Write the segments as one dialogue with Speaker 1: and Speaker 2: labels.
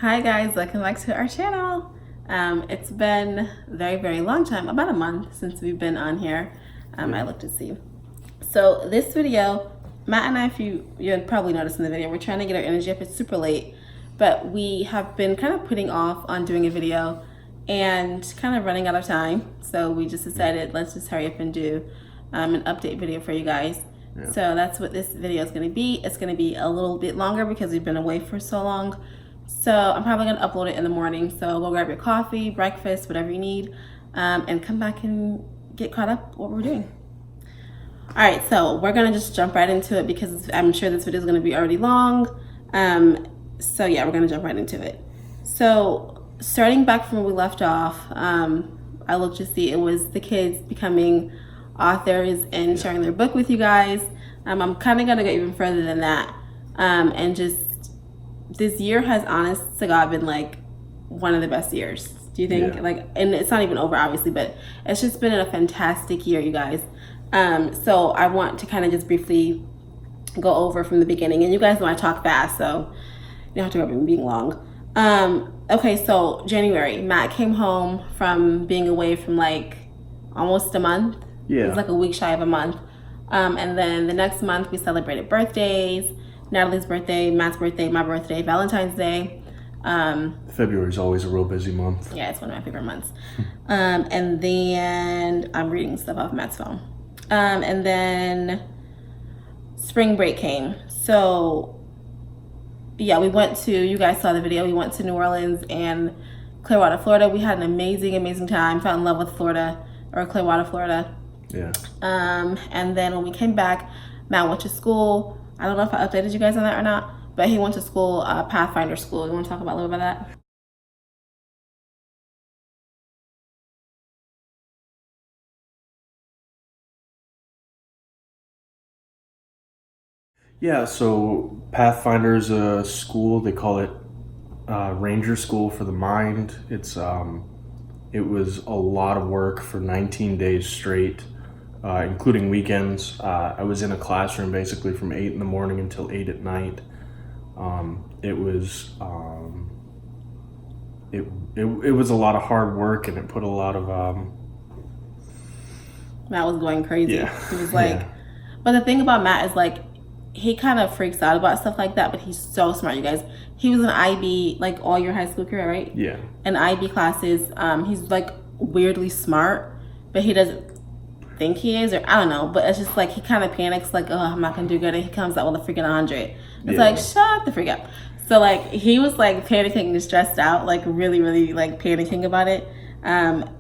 Speaker 1: Hi guys, welcome back to our channel. It's been a very long time, about a month since we've been on here. I looked to see. So this video, Matt and I, if you probably noticed in the video, we're trying to get our energy up. It's super late, but we have been kind of putting off on doing a video and kind of running out of time. So we just decided, let's just hurry up and do an update video for you guys. Yeah. So that's what this video is going to be. It's going to be a little bit longer because we've been away for so long. So I'm probably going to upload it in the morning. So go grab your coffee, breakfast, whatever you need, and come back and get caught up what we're doing. All right, so we're going to just jump right into it because I'm sure this video is going to be already long. So yeah, we're going to jump right into it. So starting back from where we left off, I looked to see it was the kids becoming authors and sharing their book with you guys. I'm kind of going to go even further than that, and just this year has, honest to God, been like one of the best years. Do you think? Yeah. Like, and it's not even over, obviously, but it's just been a fantastic year, you guys. So I want to kind of just briefly go over from the beginning. And you guys know I talk fast, so you don't have to worry about me being long. Okay, so January, Matt came home from being away from like almost a month. Yeah. It was like a week shy of a month. And then the next month we celebrated birthdays. Natalie's birthday, Matt's birthday, my birthday, Valentine's Day.
Speaker 2: February is always a real busy month.
Speaker 1: Yeah, it's one of my favorite months. And then I'm reading stuff off Matt's phone. And then spring break came. So yeah, we went to, you guys saw the video, we went to New Orleans and Clearwater, Florida. We had an amazing time. Fell in love with Florida, or Clearwater, Florida.
Speaker 2: Yeah.
Speaker 1: And then when we came back, Matt went to school. I don't know if I updated you guys on that or not, but he went to school, Pathfinder School. You want to talk about a little bit about that?
Speaker 2: Yeah, so Pathfinder is a school. They call it Ranger School for the Mind. It was a lot of work for 19 days straight, including weekends. I was in a classroom basically from 8 in the morning until 8 at night. It was a lot of hard work, and it put a lot of
Speaker 1: Matt was going crazy.
Speaker 2: Yeah.
Speaker 1: He was like, yeah. But the thing about Matt is like, he kind of freaks out about stuff like that, but he's so smart, you guys. He was an IB like all your high school career, right?
Speaker 2: Yeah.
Speaker 1: In IB classes, he's like weirdly smart, but he doesn't think he is, or I don't know, but it's just like he kind of panics, like, oh, I'm not gonna do good, and he comes out with a freaking 100. It's like, shut the freak up. So like he was like panicking and stressed out, like really like panicking about it.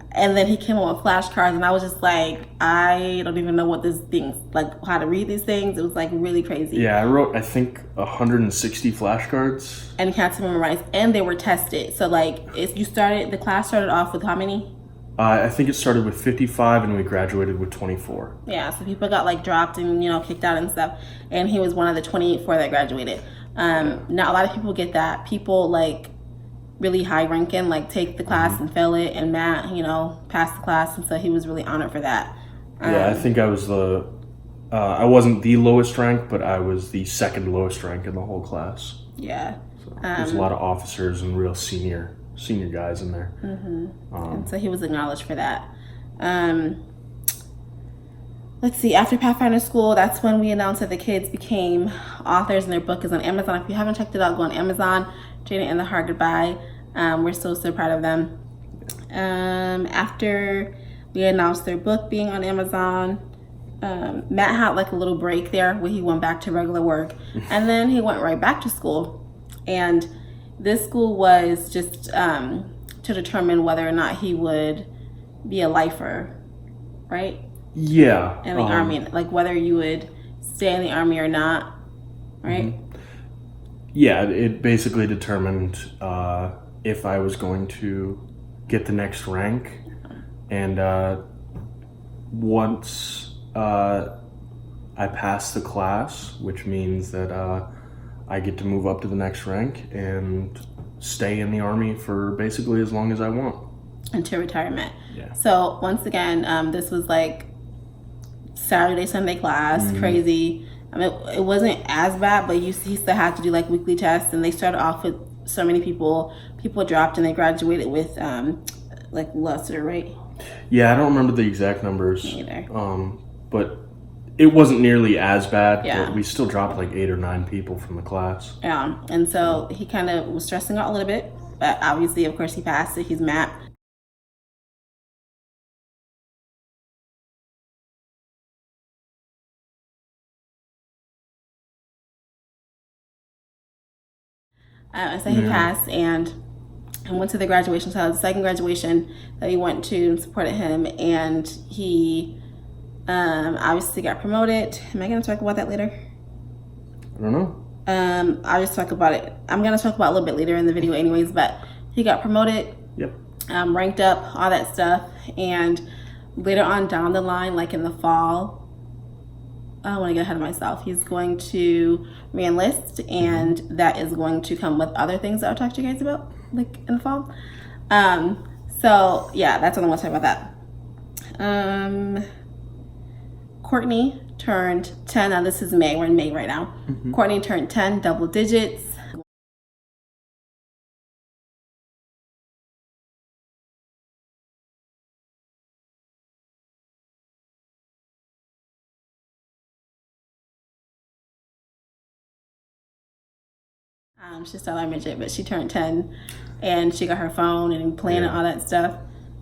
Speaker 1: And then he came up with flashcards, and I was just like, I don't even know what this thing's like, how to read these things. It was like really crazy.
Speaker 2: Yeah, I wrote, I think, 160 flashcards.
Speaker 1: And he had to memorize, and they were tested. So like, if you started, the class started off with how many?
Speaker 2: I think it started with 55 and we graduated with 24.
Speaker 1: Yeah, so people got like dropped and, you know, kicked out and stuff. And he was one of the 24 that graduated. Not a lot of people get that. People like really high ranking, like take the class and fail it. And Matt, you know, passed the class. And so he was really honored for that.
Speaker 2: Yeah, I think I was I wasn't the lowest rank, but I was the second lowest rank in the whole class.
Speaker 1: Yeah.
Speaker 2: So there's a lot of officers and real senior guys in there.
Speaker 1: And so he was acknowledged for that. Let's see, after Pathfinder School, that's when we announced that the kids became authors and their book is on Amazon. If you haven't checked it out, go on Amazon. Jada and the Hard Goodbye. We're so proud of them. After we announced their book being on Amazon, Matt had like a little break there where he went back to regular work, and then he went right back to school. And this school was just to determine whether or not he would be a lifer, right?
Speaker 2: Yeah.
Speaker 1: In the Army, like whether you would stay in the Army or not, right?
Speaker 2: Yeah, it basically determined if I was going to get the next rank. And once I pass the class, which means that I get to move up to the next rank and stay in the Army for basically as long as I want.
Speaker 1: Until retirement.
Speaker 2: Yeah.
Speaker 1: So once again, this was like Saturday, Sunday class, crazy. It wasn't as bad, but he still had to do like weekly tests, and they started off with so many people dropped, and they graduated with like lesser, right?
Speaker 2: Yeah, I don't remember the exact numbers.
Speaker 1: Me either.
Speaker 2: But it wasn't nearly as bad.
Speaker 1: Yeah.
Speaker 2: But we still dropped like 8 or 9 people from the class.
Speaker 1: Yeah, and so he kind of was stressing out a little bit, but obviously, of course, he passed it. He's Matt. So he passed, and I went to the graduation. So the second graduation that we went to and supported him, and he obviously got promoted. Am I going to talk about that later?
Speaker 2: I don't know.
Speaker 1: I'll just talk about it. I'm going to talk about it a little bit later in the video anyways, but he got promoted.
Speaker 2: Yep.
Speaker 1: Ranked up, all that stuff. And later on down the line, like in the fall, I don't want to get ahead of myself. He's going to re-enlist, and that is going to come with other things that I'll talk to you guys about, like in the fall. So yeah, that's what I want to talk about that. Courtney turned 10. Now this is May. We're in May right now. Courtney turned 10, double digits. She's still our midget, but she turned 10 and she got her phone and playing and all that stuff.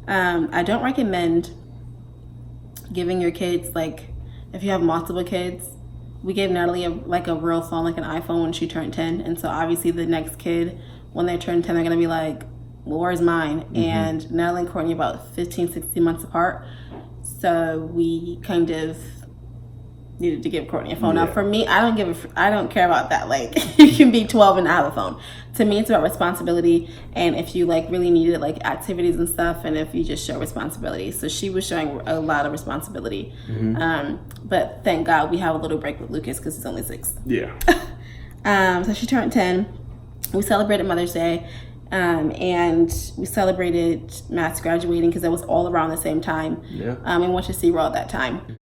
Speaker 1: I don't recommend giving your kids, like, if you have multiple kids. We gave Natalie a real phone, like an iPhone, when she turned 10. And so obviously the next kid, when they turn 10, they're going to be like, well, where's mine? And Natalie and Courtney about 15, 16 months apart. So we kind of needed to give Courtney a phone. Now for me, I don't care about that. Like, you can be 12 and not have a phone. To me, it's about responsibility, and if you like really needed like activities and stuff, and if you just show responsibility. So she was showing a lot of responsibility. But thank God we have a little break with Lucas because he's only 6.
Speaker 2: Yeah.
Speaker 1: So she turned 10. We celebrated Mother's Day. And we celebrated Matt's graduating because it was all around the same time.
Speaker 2: Yeah.
Speaker 1: And went to SeaWorld that time.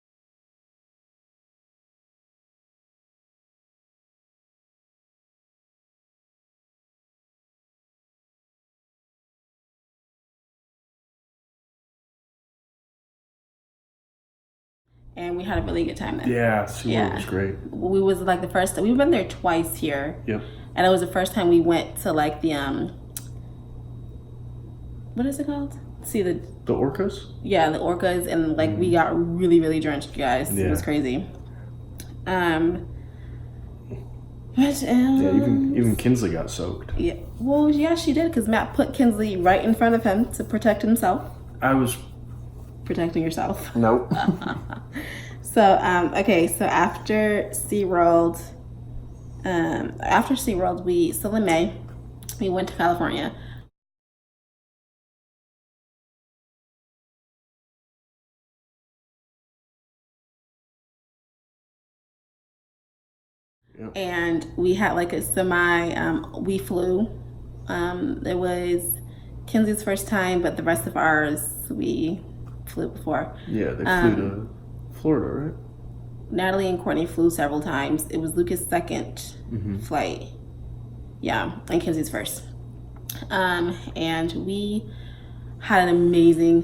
Speaker 1: And we had a really good time there.
Speaker 2: Yeah, SeaWorld was great.
Speaker 1: We was like the first. We've been there twice here.
Speaker 2: Yep.
Speaker 1: And it was the first time we went to like the what is it called? See the
Speaker 2: orcas?
Speaker 1: Yeah, the orcas, and like we got really, really drenched, guys. Yeah. It was crazy. What else?
Speaker 2: Yeah, even Kinsley got soaked.
Speaker 1: Yeah. Well, yeah, she did, because Matt put Kinsley right in front of him to protect himself.
Speaker 2: I was
Speaker 1: protecting yourself.
Speaker 2: Nope.
Speaker 1: So okay, so after SeaWorld, we still in May, we went to California. Yep. And we had like a we flew. It was Kinsley's first time, but the rest of ours we flew before.
Speaker 2: Yeah, they flew to Florida, right?
Speaker 1: Natalie and Courtney flew several times. It was Lucas' second flight. Yeah, and Kinsley's first. And we had an amazing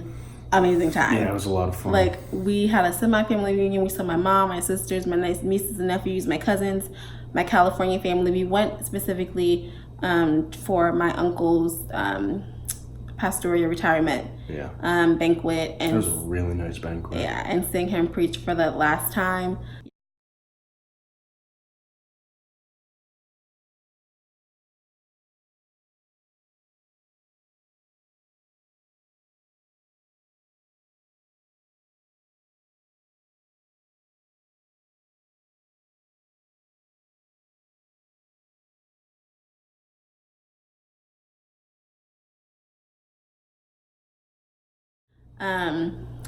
Speaker 1: time.
Speaker 2: Yeah, it was a lot of fun.
Speaker 1: Like, we had a semi-family reunion. We saw my mom, my sisters, my nieces and nephews, my cousins, my California family. We went specifically for my uncle's pastoral retirement banquet. And
Speaker 2: it was a really nice banquet.
Speaker 1: Yeah, and seeing him preach for the last time.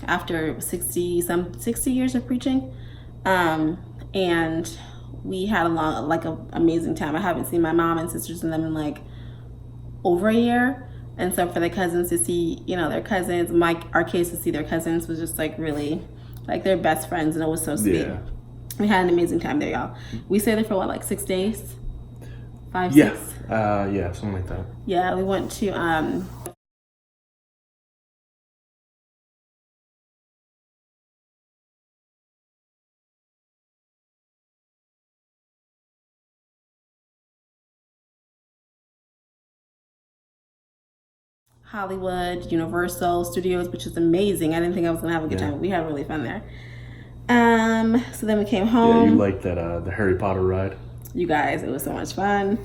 Speaker 1: After 60 years of preaching, and we had an amazing time. I haven't seen my mom and sisters and them in like over a year, and so for the cousins to see their cousins, our kids to see their cousins was just like really like their best friends, and it was so sweet. We had an amazing time there, y'all. We stayed there for what, like 6 days? 5,
Speaker 2: Yeah.
Speaker 1: 6?
Speaker 2: Yeah, something like that.
Speaker 1: Yeah, we went to Hollywood, Universal Studios, which is amazing. I didn't think I was gonna have a good time, but we had really fun there. So then we came home.
Speaker 2: Yeah, you liked that the Harry Potter ride.
Speaker 1: You guys, it was so much fun.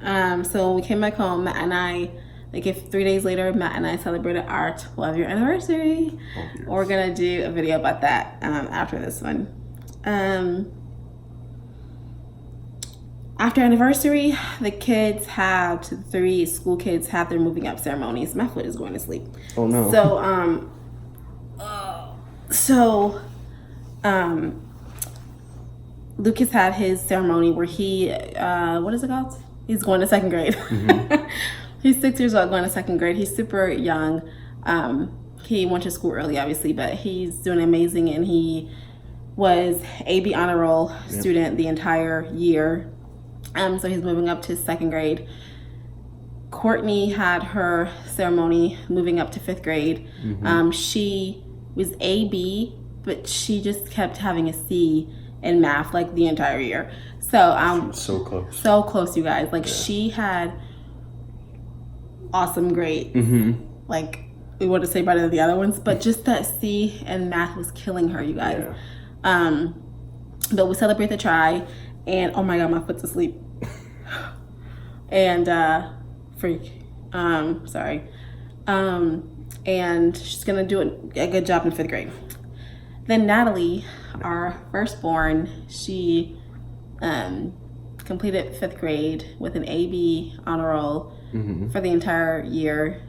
Speaker 1: So when we came back home, Matt and I, like if 3 days later, Matt and I celebrated our 12-year anniversary. We're gonna do a video about that after this one. After anniversary, the kids had, 3 school kids had their moving up ceremonies. My foot is going to sleep.
Speaker 2: Oh no.
Speaker 1: Lucas had his ceremony where he, what is it called? He's going to 2nd grade. Mm-hmm. He's 6 years old, going to 2nd grade. He's super young. He went to school early, obviously, but he's doing amazing, and he was AB honor roll student the entire year. So he's moving up to 2nd grade. Courtney had her ceremony moving up to 5th grade. Mm-hmm. She was AB, but she just kept having a C in math like the entire year. So so close, you guys. Like she had awesome grades. Mm-hmm. Like we want to say better than the other ones, but just that C in math was killing her, you guys. Yeah. But we celebrate the try, and oh my god, my foot's asleep. And freak. Sorry. And she's gonna do a good job in 5th grade. Then Natalie, our firstborn, she completed 5th grade with an AB honor roll for the entire year.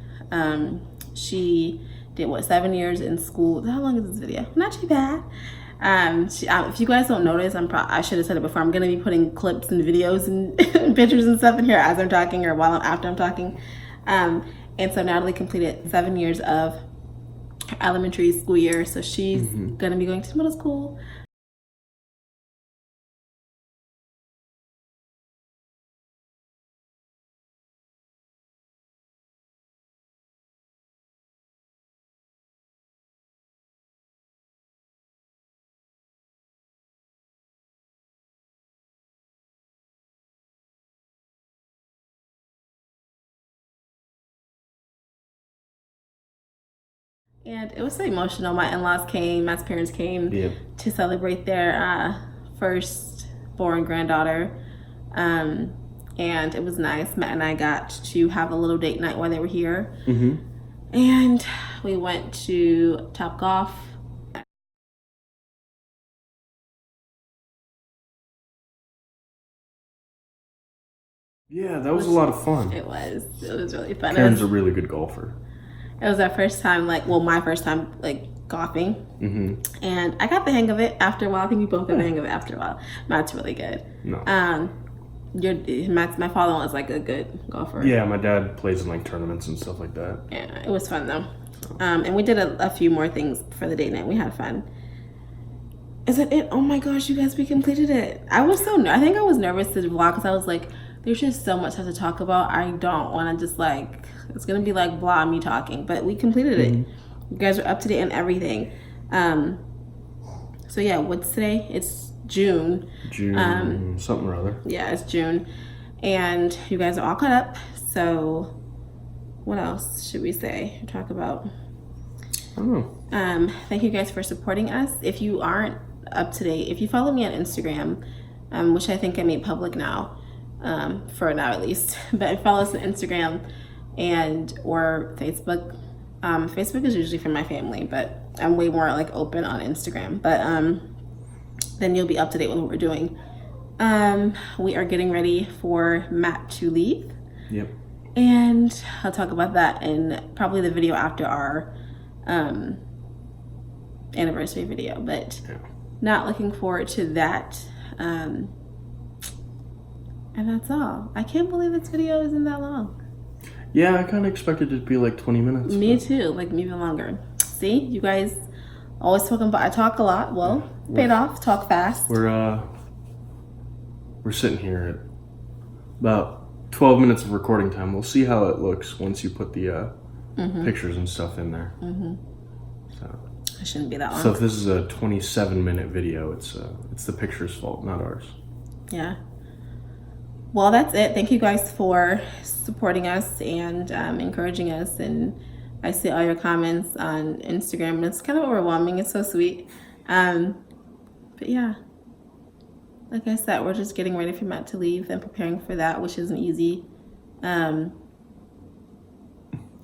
Speaker 1: She did 7 years in school. How long is this video? Not too bad. If you guys don't notice, I should have said it before. I'm gonna be putting clips and videos and pictures and stuff in here as I'm talking or after I'm talking. And so Natalie completed 7 years of her elementary school year, so she's gonna be going to middle school. And it was so emotional. My in-laws came, Matt's parents came to celebrate their firstborn granddaughter. And it was nice. Matt and I got to have a little date night while they were here. Mm-hmm. And we went to Topgolf.
Speaker 2: Yeah, that was a lot of fun.
Speaker 1: It was really fun.
Speaker 2: Karen's a really good golfer.
Speaker 1: It was our first time, my first time, golfing. Mm-hmm. And I got the hang of it after a while. I think we both got the hang of it after a while. Matt's really good. No. My father was a good golfer.
Speaker 2: Yeah, my dad plays in tournaments and stuff like that.
Speaker 1: Yeah, it was fun though. And we did a few more things for the date night. We had fun. Is that it? Oh my gosh, you guys, we completed it. I think I was nervous to vlog because I was like, there's just so much to talk about. I don't want to just it's gonna be blah me talking, but we completed it. You guys are up to date on everything. So yeah, what's today? It's June.
Speaker 2: Something or other.
Speaker 1: Yeah, it's June, and you guys are all caught up. So what else should we say or talk about?
Speaker 2: I don't know.
Speaker 1: Thank you guys for supporting us. If you aren't up to date, if you follow me on Instagram, which I think I made public now, for now at least, but follow us on Instagram or Facebook. Facebook is usually for my family, but I'm way more open on Instagram. But then you'll be up to date with what we're doing. We are getting ready for Matt to leave.
Speaker 2: Yep.
Speaker 1: And I'll talk about that in probably the video after our anniversary video, but not looking forward to that. And that's all. I can't believe this video isn't that long.
Speaker 2: Yeah, I kind of expected it to be 20 minutes.
Speaker 1: Me too, maybe even longer. See, you guys always talking about, I talk a lot. Well, Paid off. Talk fast.
Speaker 2: We're sitting here at about 12 minutes of recording time. We'll see how it looks once you put the pictures and stuff in there. So
Speaker 1: It shouldn't be that long.
Speaker 2: So if this is a 27-minute video, it's the picture's fault, not ours.
Speaker 1: Yeah. Well, that's it. Thank you guys for supporting us and encouraging us. And I see all your comments on Instagram, and it's kind of overwhelming. It's so sweet. But yeah, like I said, we're just getting ready for Matt to leave and preparing for that, which isn't easy.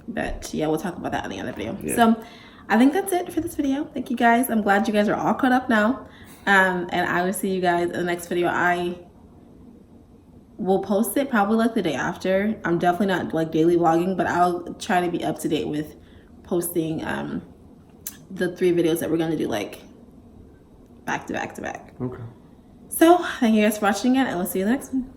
Speaker 1: But yeah, we'll talk about that in the other video.
Speaker 2: Yeah.
Speaker 1: So I think that's it for this video. Thank you guys. I'm glad you guys are all caught up now. And I will see you guys in the next video. I will post it probably like the day after. I'm definitely not like daily vlogging, but I'll try to be up to date with posting the 3 videos that we're going to do like back to back to back.
Speaker 2: Okay.
Speaker 1: So thank you guys for watching again, and we'll see you in the next one.